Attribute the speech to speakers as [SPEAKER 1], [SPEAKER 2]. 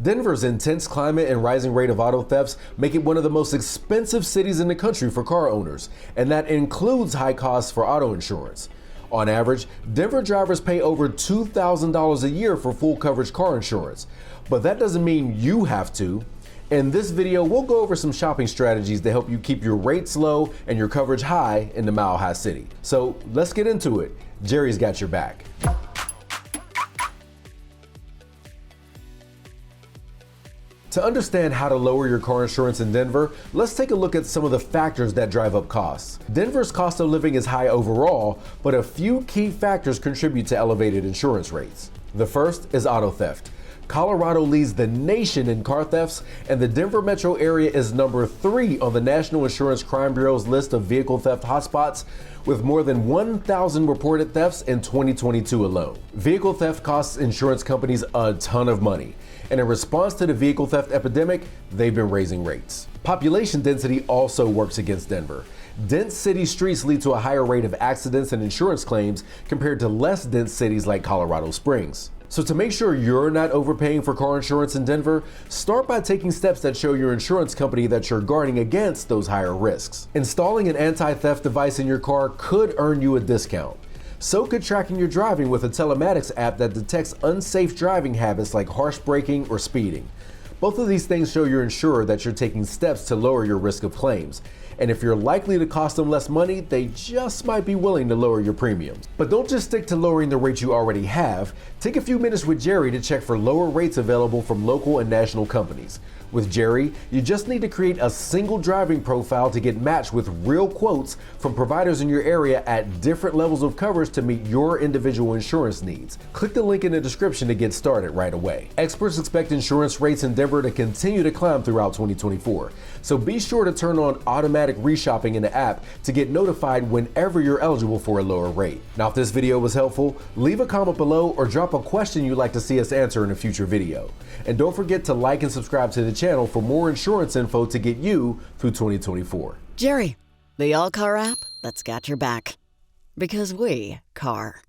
[SPEAKER 1] Denver's intense climate and rising rate of auto thefts make it one of the most expensive cities in the country for car owners, and that includes high costs for auto insurance. On average, Denver drivers pay over $2,000 a year for full coverage car insurance, but that doesn't mean you have to. In this video, we'll go over some shopping strategies to help you keep your rates low and your coverage high in the Mile High City. So let's get into it. Jerry's got your back. To understand how to lower your car insurance in Denver, let's take a look at some of the factors that drive up costs. Denver's cost of living is high overall, but a few key factors contribute to elevated insurance rates. The first is auto theft. Colorado leads the nation in car thefts, and the Denver metro area is number 3 on the National Insurance Crime Bureau's list of vehicle theft hotspots, with more than 1,000 reported thefts in 2022 alone. Vehicle theft costs insurance companies a ton of money, and in response to the vehicle theft epidemic, they've been raising rates. Population density also works against Denver. Dense city streets lead to a higher rate of accidents and insurance claims compared to less dense cities like Colorado Springs. So to make sure you're not overpaying for car insurance in Denver, start by taking steps that show your insurance company that you're guarding against those higher risks. Installing an anti-theft device in your car could earn you a discount. So could tracking your driving with a telematics app that detects unsafe driving habits like harsh braking or speeding. Both of these things show your insurer that you're taking steps to lower your risk of claims. And if you're likely to cost them less money, they just might be willing to lower your premiums. But don't just stick to lowering the rates you already have. Take a few minutes with Jerry to check for lower rates available from local and national companies. With Jerry, you just need to create a single driving profile to get matched with real quotes from providers in your area at different levels of coverage to meet your individual insurance needs. Click the link in the description to get started right away. Experts expect insurance rates in Denver to continue to climb throughout 2024, so be sure to turn on automatic reshopping in the app to get notified whenever you're eligible for a lower rate. Now, if this video was helpful, leave a comment below or drop a question you'd like to see us answer in a future video. And don't forget to like and subscribe to the channel for more insurance info to get you through 2024.
[SPEAKER 2] Jerry, the AllCar app that's got your back. Because we car.